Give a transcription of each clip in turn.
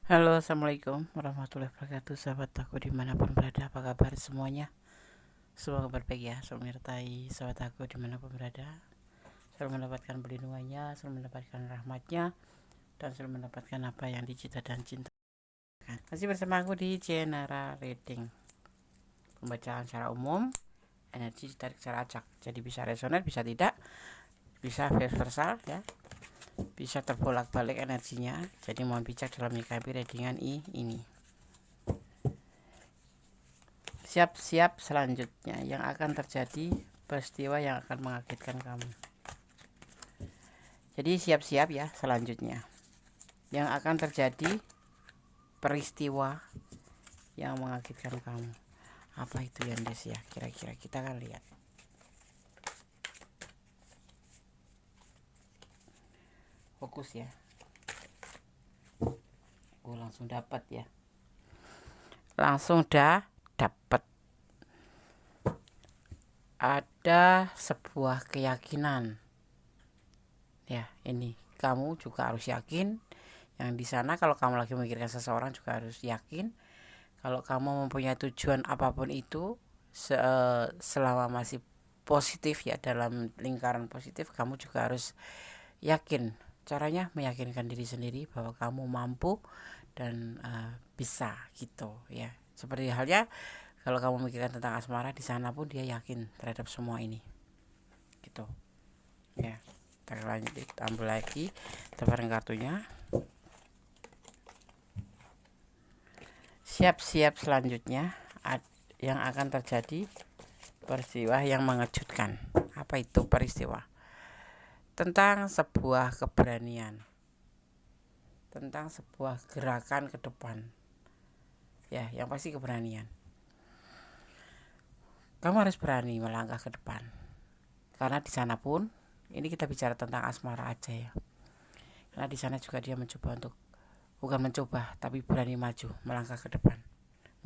Halo, assalamualaikum warahmatullahi wabarakatuh. Sahabat aku dimanapun berada, apa kabar semuanya? Semoga kabar baik ya. Selalu menyertai sahabat aku dimanapun berada, selalu mendapatkan perlindungannya, selalu mendapatkan rahmatnya, dan selalu mendapatkan apa yang dicita dan cinta. Masih bersama aku di General Reading, pembacaan secara umum, energi ditarik secara acak. Jadi bisa resonan, bisa tidak, bisa universal ya, bisa terbolak-balik energinya. Jadi mohon bijak dalam menyikapi readingan ini. Siap-siap selanjutnya yang akan terjadi, peristiwa yang akan mengagetkan kamu. Jadi siap-siap ya selanjutnya yang akan terjadi, peristiwa yang mengagetkan kamu. Apa itu ya Des ya? Kira-kira kita akan lihat. Fokus ya. Langsung dapat ya. Langsung dapat. Ada sebuah keyakinan. Ya, ini kamu juga harus yakin. Yang di sana kalau kamu lagi memikirkan seseorang juga harus yakin. Kalau kamu mempunyai tujuan apapun itu, selama masih positif ya, dalam lingkaran positif, kamu juga harus yakin. Caranya meyakinkan diri sendiri bahwa kamu mampu dan bisa gitu ya. Seperti halnya kalau kamu memikirkan tentang asmara, di sana pun dia yakin terhadap semua ini gitu ya. Kita lanjut, ambil lagi tebaran kartunya. Siap-siap selanjutnya yang akan terjadi, peristiwa yang mengejutkan. Apa itu peristiwa? Tentang sebuah keberanian, tentang sebuah gerakan ke depan. Ya, yang pasti keberanian. Kamu harus berani melangkah ke depan. Karena di sana pun, ini kita bicara tentang asmara aja ya. Karena di sana juga dia mencoba untuk, bukan mencoba, tapi berani maju, melangkah ke depan.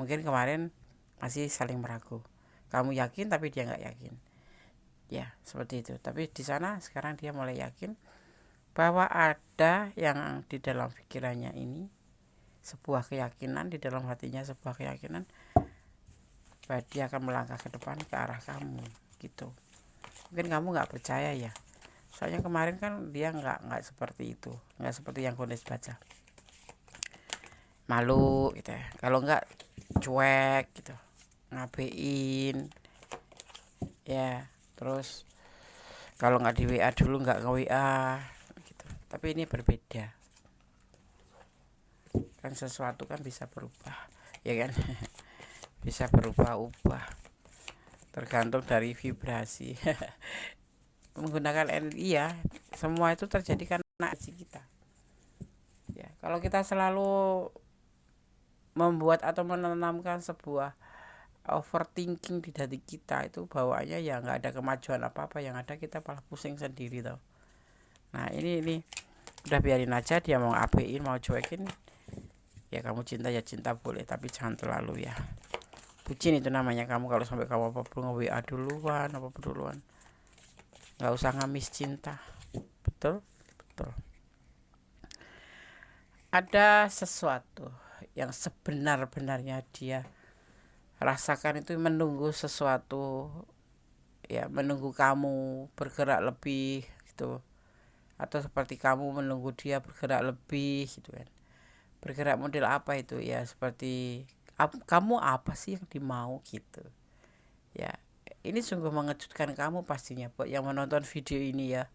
Mungkin kemarin masih saling meragu. Kamu yakin tapi dia nggak yakin. Ya, seperti itu. Tapi di sana sekarang dia mulai yakin bahwa ada yang di dalam pikirannya ini, sebuah keyakinan di dalam hatinya, sebuah keyakinan bahwa dia akan melangkah ke depan ke arah kamu gitu. Mungkin kamu nggak percaya ya, soalnya kemarin kan dia nggak seperti itu, nggak seperti yang Kunis baca, malu gitu ya, kalau nggak cuek gitu, ngabein ya, terus kalau nggak di WA dulu nggak nge WA gitu. Tapi ini berbeda kan, sesuatu kan bisa berubah ya kan. Bisa berubah-ubah tergantung dari vibrasi. Menggunakan energi ya, semua itu terjadi karena energi kita ya. Kalau kita selalu membuat atau menanamkan sebuah overthinking di hati kita, itu bawaannya ya nggak ada kemajuan apa-apa, yang ada kita malah pusing sendiri tau. Nah ini udah biarin aja, dia mau abein mau cuekin ya, kamu cinta ya cinta boleh, tapi jangan terlalu ya. Bucin itu namanya kamu, kalau sampai kamu apa perlu nge-WA duluan, apa duluan, nggak usah ngamis cinta. Betul, betul. Ada sesuatu yang sebenar-benarnya dia rasakan, itu menunggu sesuatu ya, menunggu kamu bergerak lebih gitu, atau seperti kamu menunggu dia bergerak lebih gitu kan. Bergerak model apa itu ya, seperti kamu apa sih yang dimau gitu ya. Ini sungguh mengejutkan kamu pastinya buat yang menonton video ini ya.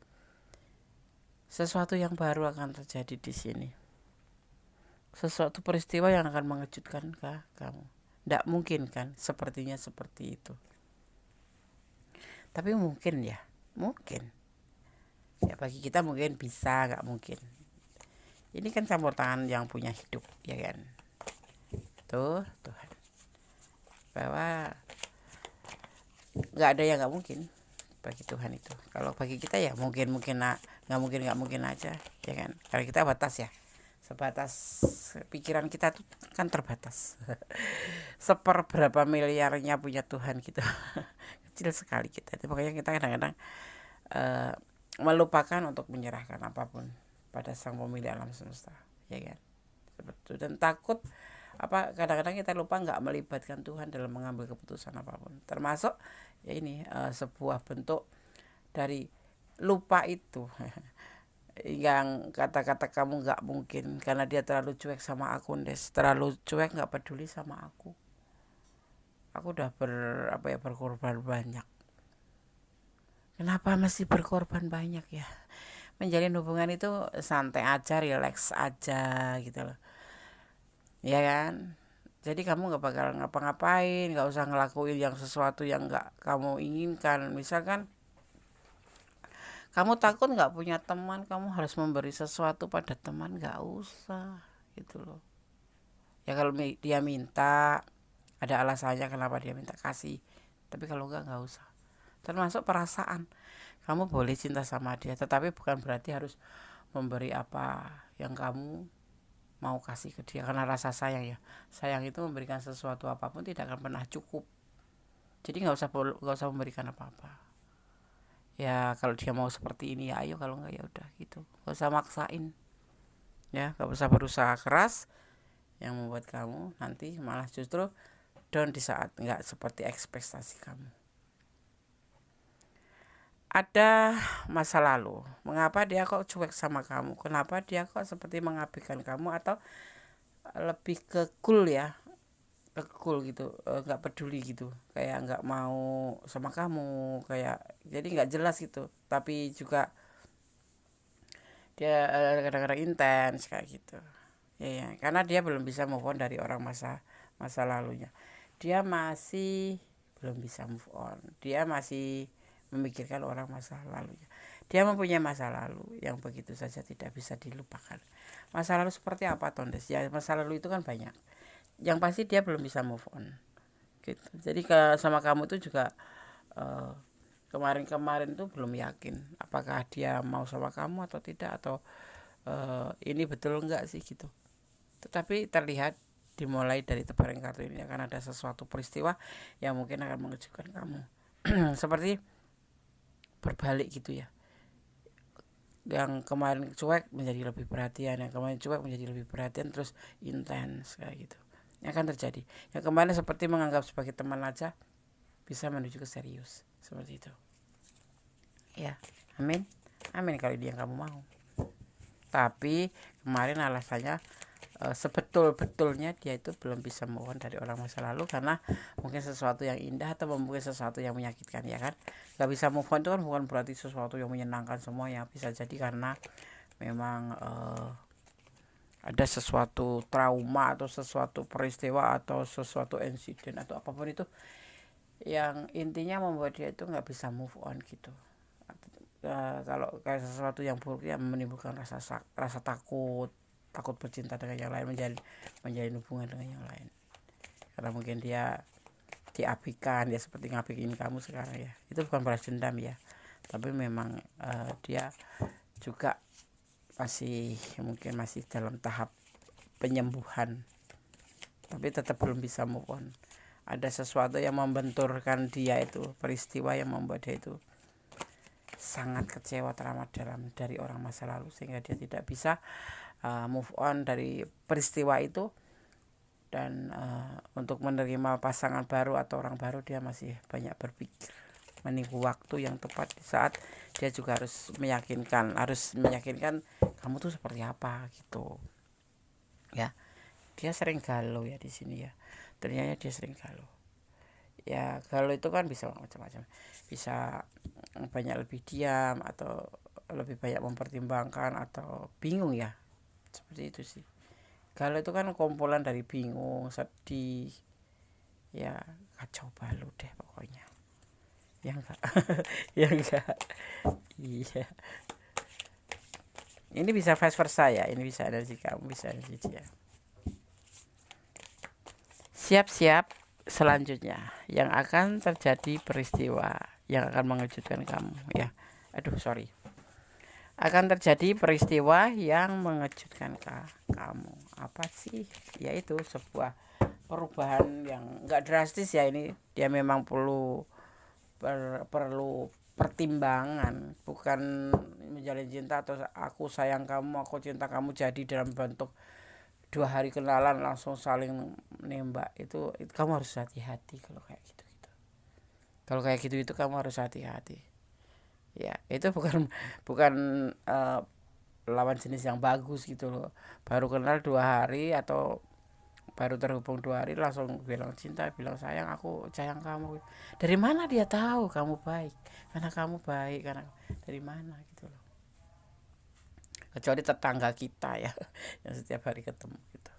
Sesuatu yang baru akan terjadi di sini, sesuatu peristiwa yang akan mengejutkan kamu. Tidak mungkin kan sepertinya seperti itu, tapi mungkin ya, mungkin ya bagi kita mungkin bisa, nggak mungkin. Ini kan campur tangan yang punya hidup ya kan. Tuh Tuhan, bahwa nggak ada yang nggak mungkin bagi Tuhan itu. Kalau bagi kita ya mungkin nggak mungkin aja ya kan, karena kita batas ya, sebatas pikiran kita tuh kan terbatas. Seperberapa miliarnya punya Tuhan gitu. Kecil sekali kita itu, makanya kita kadang-kadang uh, melupakan untuk menyerahkan apapun pada sang pemilik alam semesta ya kan. seperti itu. Dan takut kadang-kadang kita lupa nggak melibatkan Tuhan dalam mengambil keputusan apapun, termasuk ya ini sebuah bentuk dari lupa itu. Yang kata-kata kamu nggak mungkin karena dia terlalu cuek sama aku, Des, terlalu cuek, nggak peduli sama aku udah berkorban banyak. Kenapa mesti berkorban banyak ya? Menjalin hubungan itu santai aja, relax aja gitu loh, ya kan? Jadi kamu nggak bakal ngapa-ngapain, nggak usah ngelakuin yang sesuatu yang nggak kamu inginkan. Misalkan kamu takut nggak punya teman, kamu harus memberi sesuatu pada teman, nggak usah gitu loh. Ya kalau dia minta, ada alasannya kenapa dia minta, kasih. Tapi kalau nggak usah. Termasuk perasaan, kamu boleh cinta sama dia, tetapi bukan berarti harus memberi apa yang kamu mau kasih ke dia, karena rasa sayang ya. Sayang itu memberikan sesuatu apapun tidak akan pernah cukup. Jadi nggak usah memberikan apa-apa. Ya kalau dia mau seperti ini ya ayo, kalau nggak ya udah gitu. Nggak usah maksain. Ya nggak usah berusaha keras yang membuat kamu nanti malah justru down di saat nggak seperti ekspektasi kamu. Ada masa lalu, mengapa dia kok cuek sama kamu, kenapa dia kok seperti mengabaikan kamu, atau lebih ke cool ya, ke cool gitu, nggak peduli gitu, kayak nggak mau sama kamu, kayak jadi nggak jelas gitu. Tapi juga dia kadang-kadang intens kayak gitu ya, karena dia belum bisa move on dari orang masa lalunya. Dia masih belum bisa move on, dia masih memikirkan orang masa lalunya. Dia mempunyai masa lalu yang begitu saja tidak bisa dilupakan. Masa lalu seperti apa, Tondes? Ya masa lalu itu kan banyak. Yang pasti dia belum bisa move on gitu. Jadi sama kamu itu juga kemarin itu belum yakin apakah dia mau sama kamu atau tidak, atau ini betul enggak sih gitu. Tetapi terlihat dimulai dari tebaran kartu ini akan ada sesuatu peristiwa yang mungkin akan mengejutkan kamu. Seperti berbalik gitu ya. Yang kemarin cuek menjadi lebih perhatian, yang kemarin cuek menjadi lebih perhatian, terus intens kayak gitu. Yang akan terjadi. Yang kemarin seperti menganggap sebagai teman aja bisa menuju ke serius. Seperti itu. Ya, amin. Amin kalau dia kamu mau. Tapi kemarin alasannya sebetul-betulnya dia itu belum bisa move on dari orang masa lalu karena mungkin sesuatu yang indah atau mungkin sesuatu yang menyakitkan, ya kan. Gak bisa move on itu kan bukan berarti sesuatu yang menyenangkan semua, yang bisa jadi karena memang ada sesuatu trauma atau sesuatu peristiwa atau sesuatu insiden atau apapun itu yang intinya membuat dia itu nggak bisa move on gitu. Kalau kayak sesuatu yang buruk ya menimbulkan rasa takut bercinta dengan yang lain, menjalin hubungan dengan yang lain, karena mungkin dia diabaikan ya, seperti ngabikin kamu sekarang ya. Itu bukan balas dendam ya, tapi memang dia juga mungkin masih dalam tahap penyembuhan, tapi tetap belum bisa move on. Ada sesuatu yang membenturkan dia, itu peristiwa yang membuat dia itu sangat kecewa, teramat dalam dari orang masa lalu, sehingga dia tidak bisa move on dari peristiwa itu. Dan untuk menerima pasangan baru atau orang baru dia masih banyak berpikir, menunggu waktu yang tepat di saat dia juga harus meyakinkan kamu tuh seperti apa gitu ya. Dia sering galau ya di sini ya, ternyata dia sering galau ya. Galau itu kan bisa macam-macam, bisa banyak lebih diam atau lebih banyak mempertimbangkan atau bingung ya, seperti itu sih. Galau itu kan kumpulan dari bingung, sedih, ya kacau balau deh pokoknya. Ya enggak? Ya enggak? Iya. Ini bisa vice versa ya, ini bisa energi kamu, bisa energi dia. Siap-siap selanjutnya yang akan terjadi peristiwa yang akan mengejutkan kamu ya. Akan terjadi peristiwa yang mengejutkan kamu. Apa sih? Yaitu sebuah perubahan yang enggak drastis ya. Ini dia memang perlu pertimbangan, bukan menjalin cinta atau aku sayang kamu, aku cinta kamu jadi dalam bentuk 2 hari kenalan langsung saling nembak, itu kamu harus hati-hati kalau kayak gitu. Kalau kayak gitu itu kamu harus hati-hati. Ya, itu bukan bukan uh, lawan jenis yang bagus gitu loh. Baru kenal 2 hari atau baru terhubung 2 hari langsung bilang cinta, bilang sayang, aku sayang kamu. Dari mana dia tahu kamu baik? Karena kamu baik, karena dari mana gitu loh. Kecuali tetangga kita ya, yang setiap hari ketemu gitu.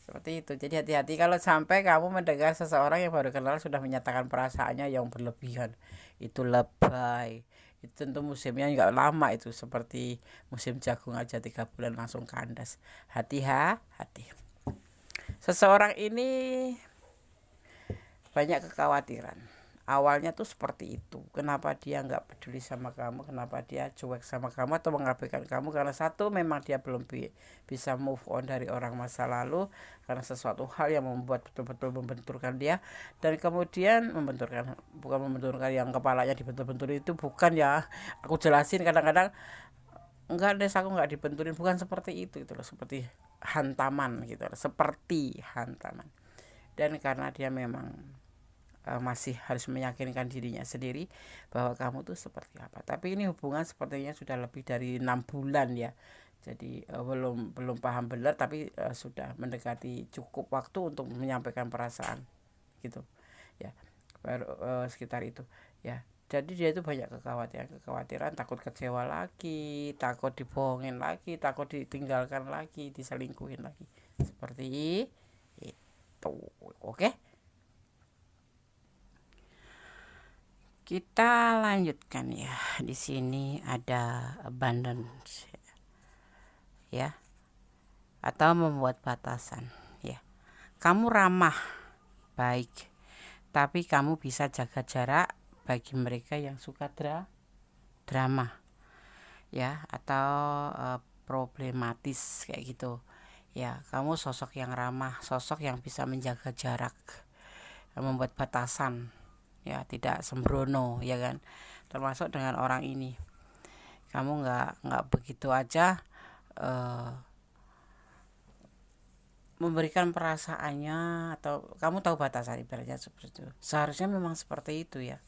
Seperti itu. Jadi hati-hati kalau sampai kamu mendengar seseorang yang baru kenal sudah menyatakan perasaannya yang berlebihan. Itu lebay. Itu tentu musimnya nggak lama, itu seperti musim jagung aja 3 bulan langsung kandas. Hati-hati. Seseorang ini banyak kekhawatiran. Awalnya tuh seperti itu. Kenapa dia nggak peduli sama kamu? Kenapa dia cuek sama kamu atau mengabaikan kamu? Karena satu, memang dia belum bisa move on dari orang masa lalu, karena sesuatu hal yang membuat betul-betul membenturkan dia. Dan kemudian membenturkan, bukan membenturkan yang kepalanya dibentur-bentur itu, bukan ya. Aku jelasin kadang-kadang enggak deh, aku nggak dibenturin, bukan seperti itu loh, seperti hantaman gitu, seperti hantaman. Dan karena dia memang masih harus meyakinkan dirinya sendiri bahwa kamu tuh seperti apa. Tapi ini hubungan sepertinya sudah lebih dari 6 bulan ya. Jadi belum paham benar, tapi sudah mendekati cukup waktu untuk menyampaikan perasaan gitu ya. Baru sekitar itu ya. Jadi dia itu banyak kekhawatiran, takut kecewa lagi, takut dibohongin lagi, takut ditinggalkan lagi, diselingkuhin lagi. Seperti itu. Oke? Kita lanjutkan ya. Di sini ada abundance ya, atau membuat batasan ya. Kamu ramah, baik, tapi kamu bisa jaga jarak bagi mereka yang suka drama ya, atau problematis kayak gitu ya. Kamu sosok yang ramah, sosok yang bisa menjaga jarak, membuat batasan ya, tidak sembrono ya kan. Termasuk dengan orang ini, kamu nggak begitu aja memberikan perasaannya, atau kamu tahu batasan, ibaratnya seperti itu. Seharusnya memang seperti itu ya.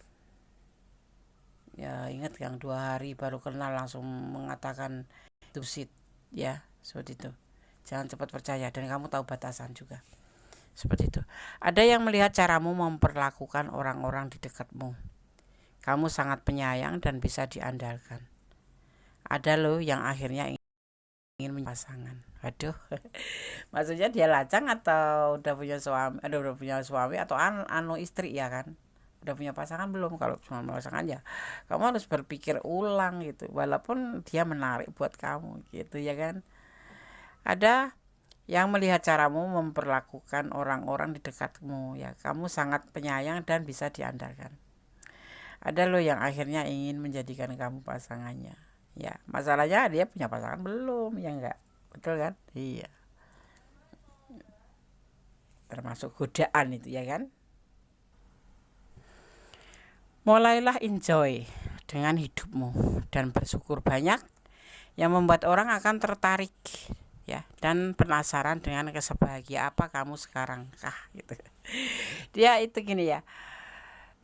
Ya ingat yang 2 hari baru kenal langsung mengatakan itu sit ya, seperti itu. Jangan cepat percaya, dan kamu tahu batasan juga. Seperti itu. Ada yang melihat caramu memperlakukan orang-orang di dekatmu. Kamu sangat penyayang dan bisa diandalkan. Ada loh yang akhirnya ingin pasangan. Waduh. Maksudnya dia lacang atau udah punya suami, atau istri ya kan. Udah punya pasangan belum? Kalau cuma pasangan ya kamu harus berpikir ulang gitu. Walaupun dia menarik buat kamu gitu ya kan. Ada yang melihat caramu memperlakukan orang-orang di dekatmu ya, kamu sangat penyayang dan bisa diandalkan. Ada loh yang akhirnya ingin menjadikan kamu pasangannya ya. Masalahnya dia punya pasangan belum ya, enggak betul kan? Iya, termasuk godaan itu ya kan. Mulailah enjoy dengan hidupmu dan bersyukur banyak, yang membuat orang akan tertarik ya, dan penasaran dengan kesebahagia apa kamu sekarang gitu. Dia itu gini ya,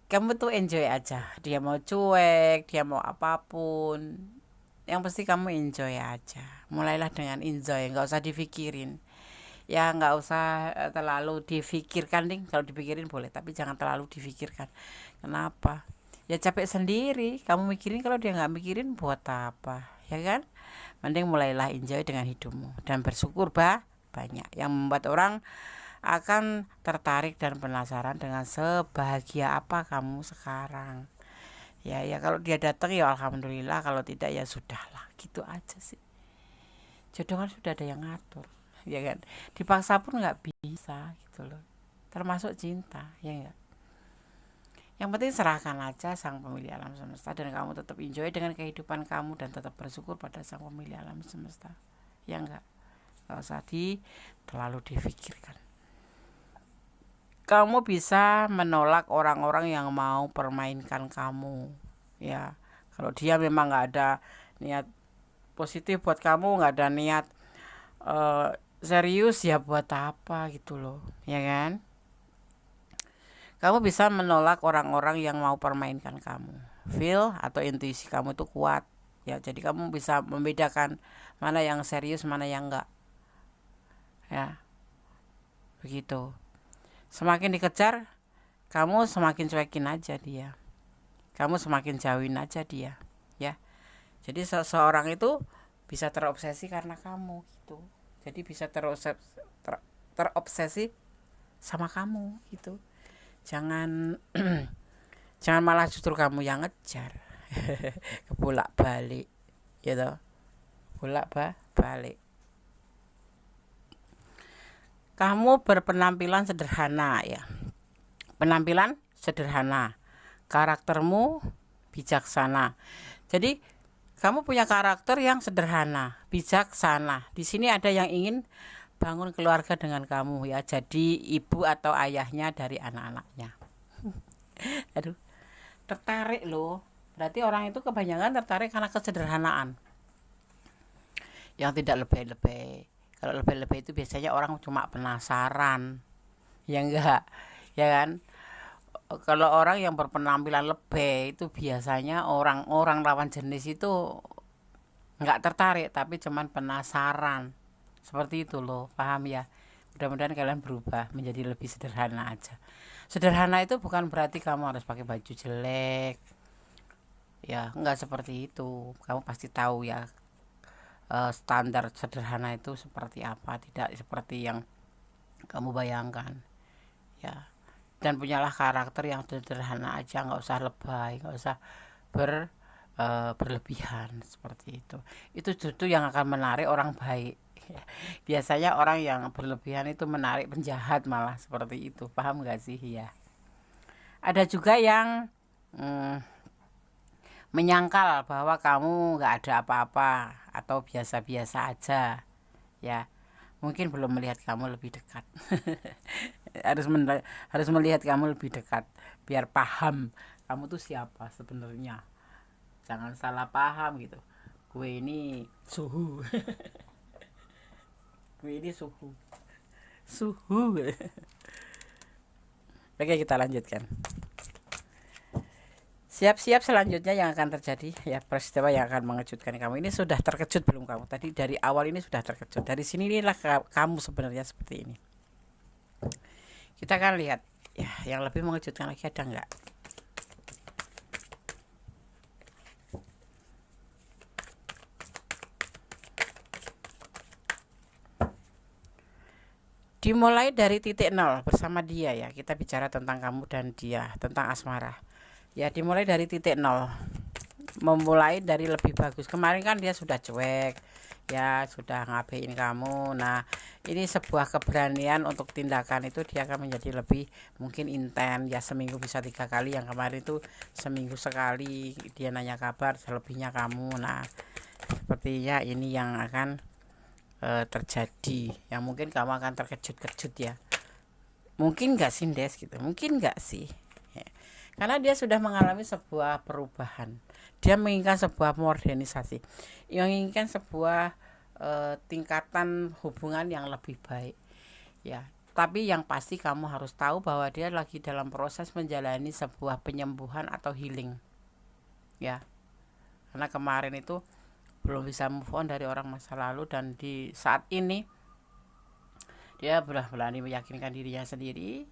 kamu tuh enjoy aja, dia mau cuek, dia mau apapun, yang pasti kamu enjoy aja. Mulailah dengan enjoy, nggak usah dipikirin ya, nggak usah terlalu difikirkan nih. Kalau dipikirin boleh, tapi jangan terlalu difikirkan. Kenapa? Ya capek sendiri kamu mikirin, kalau dia nggak mikirin buat apa ya kan. Mending mulailah enjoy dengan hidupmu dan bersyukur banyak, yang membuat orang akan tertarik dan penasaran dengan sebahagia apa kamu sekarang. Ya kalau dia datang ya alhamdulillah, kalau tidak ya sudahlah, gitu aja sih. Jodoh kan sudah ada yang ngatur ya kan. Dipaksa pun nggak bisa gitu loh, termasuk cinta ya enggak. Yang penting serahkan aja sang pemilik alam semesta, dan kamu tetap enjoy dengan kehidupan kamu dan tetap bersyukur pada sang pemilik alam semesta. Ya enggak usah terlalu difikirkan. Kamu bisa menolak orang-orang yang mau permainkan kamu ya. Kalau dia memang nggak ada niat positif buat kamu, nggak ada niat serius ya buat apa gitu loh, ya kan? Kamu bisa menolak orang-orang yang mau permainkan kamu. Feel atau intuisi kamu itu kuat. Ya, jadi kamu bisa membedakan mana yang serius, mana yang enggak. Ya, begitu. Semakin dikejar, kamu semakin cuekin aja dia. Kamu semakin jauhin aja dia, ya. Jadi seseorang itu bisa terobsesi karena kamu gitu. Jadi bisa terobsesi sama kamu gitu. Jangan jangan malah justru kamu yang ngejar. Kebolak balik gitu, bolak balik. Kamu berpenampilan sederhana ya, penampilan sederhana, karaktermu bijaksana. Jadi kamu punya karakter yang sederhana, bijaksana. Di sini ada yang ingin bangun keluarga dengan kamu ya, jadi ibu atau ayahnya dari anak-anaknya. Aduh, tertarik loh. Berarti orang itu kebanyakan tertarik karena kesederhanaan, yang tidak lebay-lebay. Kalau lebay-lebay itu biasanya orang cuma penasaran, ya enggak, ya kan? Kalau orang yang berpenampilan lebay itu biasanya orang-orang lawan jenis itu nggak tertarik, tapi cuman penasaran. Seperti itu loh, paham ya? Mudah-mudahan kalian berubah menjadi lebih sederhana aja. Sederhana itu bukan berarti kamu harus pakai baju jelek, ya nggak seperti itu. Kamu pasti tahu ya, standar sederhana itu seperti apa, tidak seperti yang kamu bayangkan, ya. Dan punyalah karakter yang sederhana aja, nggak usah lebay, nggak usah berlebihan seperti itu. Itu justru yang akan menarik orang baik. Biasanya orang yang berlebihan itu menarik penjahat malah, seperti itu, paham nggak sih ya? Ada juga yang menyangkal bahwa kamu nggak ada apa-apa atau biasa-biasa aja, ya. Mungkin belum melihat kamu lebih dekat. harus melihat kamu lebih dekat biar paham kamu tuh siapa sebenarnya. Jangan salah paham gitu. Gue ini suhu. Gue ini suhu. Oke, kita lanjutkan. Siap-siap selanjutnya yang akan terjadi ya, peristiwa yang akan mengejutkan kamu. Ini sudah terkejut belum kamu? Tadi dari awal ini sudah terkejut. Dari sini inilah kamu sebenarnya seperti ini. Kita akan lihat ya, yang lebih mengejutkan lagi ada enggak? Dimulai dari titik nol bersama dia ya. Kita bicara tentang kamu dan dia, tentang asmara. Ya, dimulai dari titik nol. Memulai dari lebih bagus. Kemarin kan dia sudah cuek, ya sudah ngabein kamu. Nah, ini sebuah keberanian untuk tindakan itu dia akan menjadi lebih mungkin intens ya, seminggu bisa 3 kali. Yang kemarin itu seminggu sekali dia nanya kabar, selebihnya kamu. Nah, sepertinya ini yang akan terjadi, yang mungkin kamu akan terkejut-kejut ya. Mungkin gak sih Des gitu, mungkin gak sih ya. Karena dia sudah mengalami sebuah perubahan, dia menginginkan sebuah modernisasi, yang menginginkan sebuah tingkatan hubungan yang lebih baik ya. Tapi yang pasti kamu harus tahu bahwa dia lagi dalam proses menjalani sebuah penyembuhan atau healing ya. Karena kemarin itu belum bisa move on dari orang masa lalu, dan di saat ini dia berani meyakinkan dirinya sendiri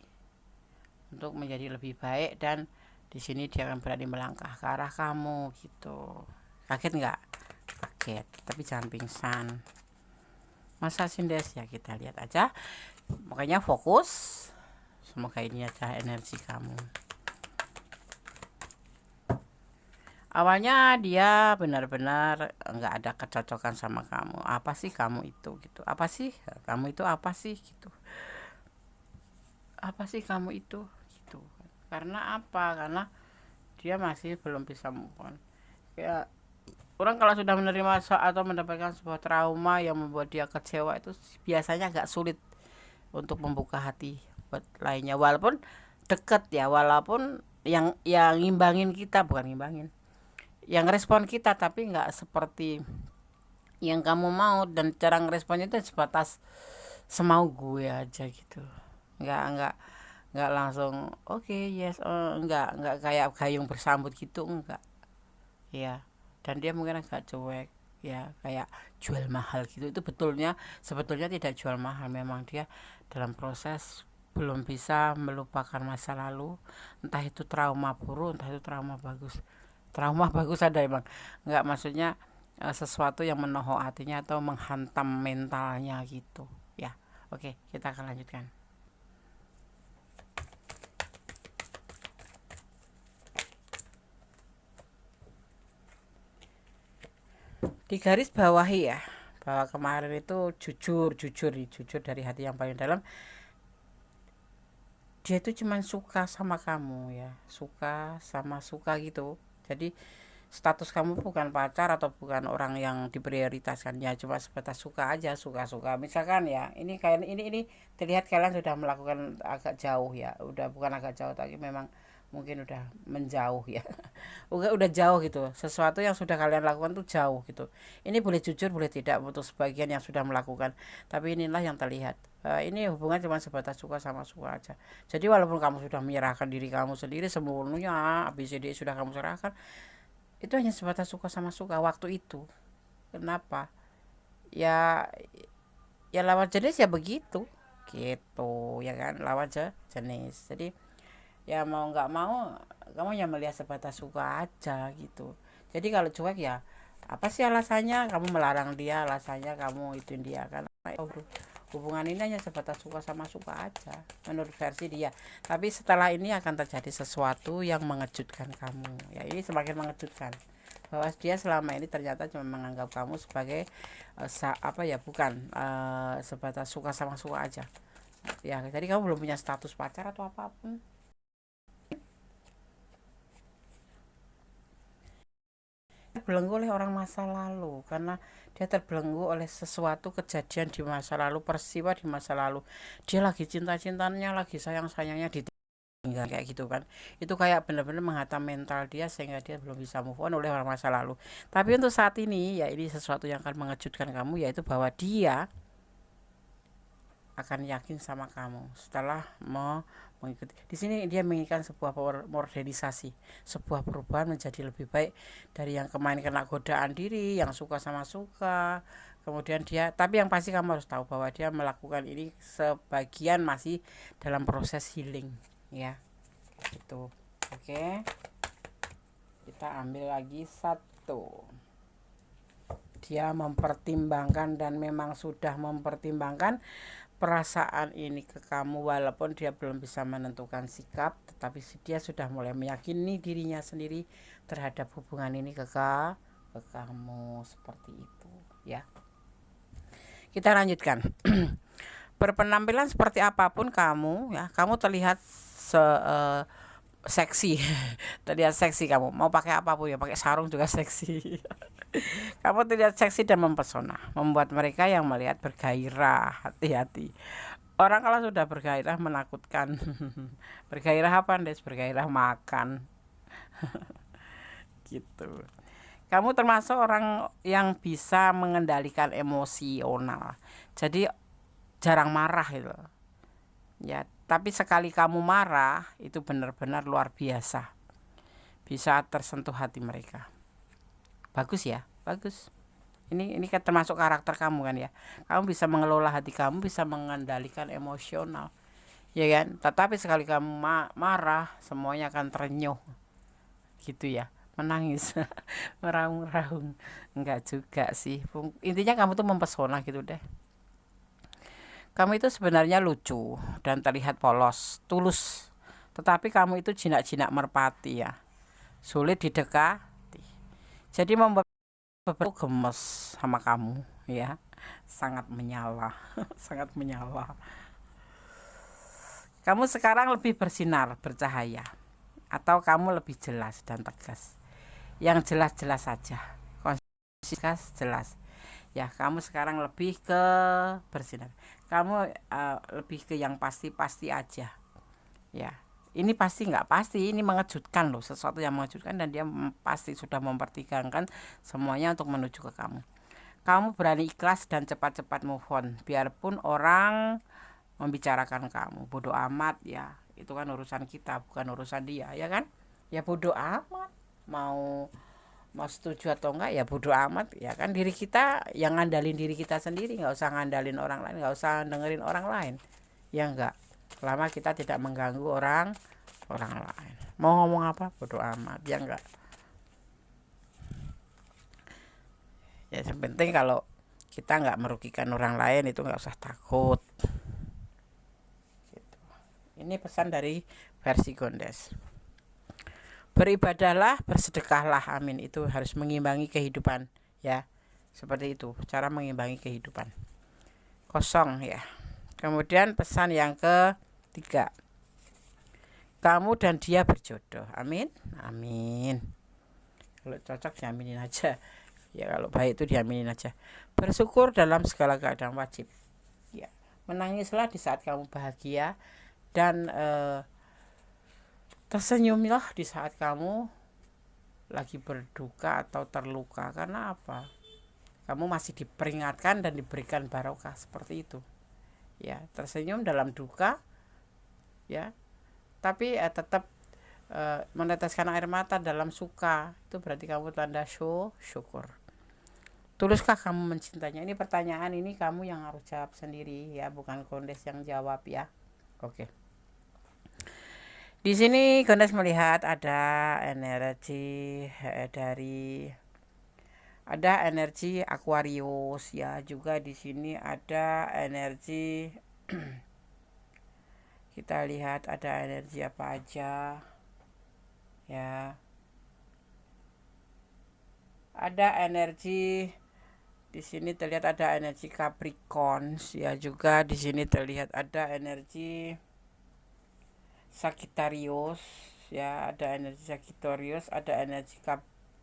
untuk menjadi lebih baik, dan di sini dia akan berani melangkah ke arah kamu gitu. Kaget nggak? Kaget, tapi jangan pingsan. Masa Sindes ya, kita lihat aja. Makanya fokus. Semoga ini aja energi kamu. Awalnya dia benar-benar nggak ada kecocokan sama kamu. Apa sih kamu itu gitu? Apa sih kamu itu? Apa sih gitu? Apa sih kamu itu gitu? Karena apa? Karena dia masih belum bisa move on. Ya, orang kalau sudah menerima atau mendapatkan sebuah trauma yang membuat dia kecewa, itu biasanya agak sulit untuk membuka hati buat lainnya. Walaupun deket ya, walaupun yang ngimbangin kita, bukan ngimbangin, yang respon kita, tapi nggak seperti yang kamu mau. Dan cara ngeresponnya itu sebatas semau gue aja gitu. Nggak nggak langsung oke, yes, nggak kayak gayung bersambut gitu, enggak ya. Dan dia mungkin agak cuek ya, kayak jual mahal gitu. Itu sebetulnya tidak jual mahal, memang dia dalam proses belum bisa melupakan masa lalu, entah itu trauma buruk, entah itu trauma bagus. Trauma bagus ada emang, nggak, maksudnya sesuatu yang menohok hatinya atau menghantam mentalnya gitu ya. Oke, kita akan lanjutkan. Di garis bawahi ya, bahwa kemarin itu jujur dari hati yang paling dalam, dia itu cuman suka sama kamu ya, suka sama suka gitu. Jadi status kamu bukan pacar atau bukan orang yang diprioritaskan, ya cuma sebatas suka aja, suka-suka. Misalkan ya, ini kayak ini terlihat kalian sudah melakukan agak jauh ya, udah bukan agak jauh tapi memang mungkin udah menjauh ya. Udah jauh gitu, sesuatu yang sudah kalian lakukan tuh jauh gitu. Ini boleh jujur boleh tidak untuk sebagian yang sudah melakukan, tapi inilah yang terlihat. Ini hubungan cuma sebatas suka sama suka aja. Jadi walaupun kamu sudah menyerahkan diri kamu sendiri sepenuhnya, ABCD sudah kamu serahkan, itu hanya sebatas suka sama suka waktu itu. Kenapa? Ya, ya lawan jenis ya begitu, gitu ya kan, lawan jenis. Jadi ya mau nggak mau kamu hanya melihat sebatas suka aja gitu. Jadi kalau cuek ya apa sih alasannya kamu melarang dia, alasannya kamu ituin dia, karena hubungan ini hanya sebatas suka sama suka aja menurut versi dia. Tapi setelah ini akan terjadi sesuatu yang mengejutkan kamu ya, ini semakin mengejutkan bahwa dia selama ini ternyata cuma menganggap kamu sebagai apa ya, bukan sebatas suka sama suka aja ya. Jadi kamu belum punya status pacar atau apapun. Terbelenggu oleh orang masa lalu, karena dia terbelenggu oleh sesuatu kejadian di masa lalu, peristiwa di masa lalu. Dia lagi cinta-cintanya, lagi sayang-sayangnya ditinggal kayak gitu kan. Itu kayak benar-benar menghantam mental dia sehingga dia belum bisa move on oleh orang masa lalu. Tapi untuk saat ini ya, ini sesuatu yang akan mengejutkan kamu, yaitu bahwa dia akan yakin sama kamu setelah mau mengikuti. Di sini dia menginginkan sebuah modernisasi, sebuah perubahan menjadi lebih baik dari yang kemarin kena godaan diri, yang suka sama suka. Kemudian dia, tapi yang pasti kamu harus tahu bahwa dia melakukan ini sebagian masih dalam proses healing ya. Itu. Oke. Kita ambil lagi satu. Dia mempertimbangkan dan memang sudah mempertimbangkan perasaan ini ke kamu, walaupun dia belum bisa menentukan sikap, tetapi dia sudah mulai meyakini dirinya sendiri terhadap hubungan ini ke kamu, seperti itu ya. Kita lanjutkan. Berpenampilan seperti apapun kamu ya, kamu terlihat seksi. Terlihat seksi, kamu mau pakai apapun ya, pakai sarung juga seksi. Kamu terlihat seksi dan mempesona, membuat mereka yang melihat bergairah. Hati-hati, orang kalau sudah bergairah menakutkan. Bergairah apa, Des? Bergairah makan. Gitu. Kamu termasuk orang yang bisa mengendalikan emosional, jadi jarang marah gitu ya. Tapi sekali kamu marah itu benar-benar luar biasa, bisa tersentuh hati mereka. Bagus ya, bagus. Ini kan termasuk karakter kamu kan ya. Kamu bisa mengelola hati kamu, bisa mengendalikan emosional, ya kan. Tetapi sekali kamu marah, semuanya akan terenyuh, gitu ya. Menangis, meraung-raung, enggak juga sih. Intinya kamu tuh mempesona gitu deh. Kamu itu sebenarnya lucu dan terlihat polos, tulus. Tetapi kamu itu jinak-jinak merpati ya, sulit didekati. Jadi membuat beberapa gemes sama kamu ya, sangat menyala. Sangat menyala. Kamu sekarang lebih bersinar, bercahaya, atau kamu lebih jelas dan tegas. Yang jelas-jelas saja, konsisten, jelas ya. Kamu sekarang lebih ke bersinar, kamu lebih ke yang pasti-pasti aja ya. Ini pasti nggak pasti, ini mengejutkan loh, sesuatu yang mengejutkan, dan dia pasti sudah mempertimbangkan semuanya untuk menuju ke kamu. kamu berani ikhlas dan cepat-cepat move on, biarpun orang membicarakan kamu. Bodoh amat ya, itu kan urusan kita, bukan urusan dia, ya kan? Ya bodoh amat, mau setuju atau enggak ya bodoh amat, ya kan. Diri kita yang ngandalin diri kita sendiri, nggak usah ngandalin orang lain, nggak usah dengerin orang lain, ya enggak. Selama kita tidak mengganggu orang lain, mau ngomong apa bodoh amat, ya enggak. Ya yang penting kalau kita nggak merugikan orang lain itu nggak usah takut gitu. Ini pesan dari versi Gondes. Beribadahlah, bersedekahlah, amin. Itu harus mengimbangi kehidupan, ya. Seperti itu cara mengimbangi kehidupan. Kosong ya. Kemudian pesan yang ketiga, kamu dan dia berjodoh, amin, amin. Kalau cocok diaminin aja, ya. Kalau baik itu diaminin aja. Bersyukur dalam segala keadaan, wajib, ya. Menangislah di saat kamu bahagia, dan tersenyumlah di saat kamu lagi berduka atau terluka. Karena apa? Kamu masih diperingatkan dan diberikan barokah, seperti itu, ya. Tersenyum dalam duka, ya, tapi tetap meneteskan air mata dalam suka, itu berarti kamu tanda syukur. Tuluskah kamu mencintainya? Ini pertanyaan, ini kamu yang harus jawab sendiri, ya, bukan Gondes yang jawab, ya. Oke. Di sini Gondes melihat ada energi energi Aquarius, ya. Juga di sini ada energi kita lihat ada energi apa aja, ya. Ada energi di sini terlihat ada energi Capricorn, ya. Juga di sini terlihat ada energi Sagittarius, ya. Ada energi Sagittarius, ada energi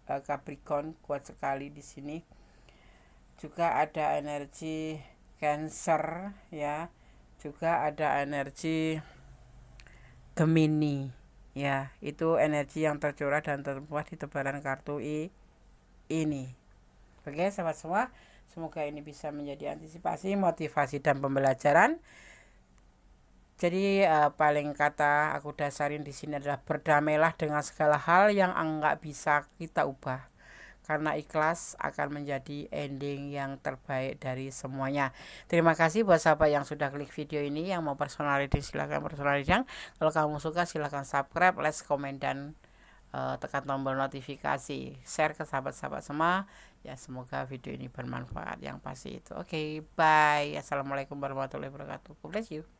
Capricorn kuat sekali di sini. Juga ada energi Cancer, ya. Juga ada energi Gemini, ya. Itu energi yang tercurah dan termuat di tebaran kartu ini. Oke, sahabat semua, semoga ini bisa menjadi antisipasi, motivasi, dan pembelajaran. Jadi paling kata aku dasarin di sini adalah berdamailah dengan segala hal yang enggak bisa kita ubah, karena ikhlas akan menjadi ending yang terbaik dari semuanya. Terima kasih buat sahabat yang sudah klik video ini. Yang mau personal reading silahkan personal reading. Kalau kamu suka silahkan subscribe, like, komen, dan tekan tombol notifikasi. Share ke sahabat-sahabat semua. Ya, semoga video ini bermanfaat yang pasti itu. Oke, bye. Assalamualaikum warahmatullahi wabarakatuh. God bless you.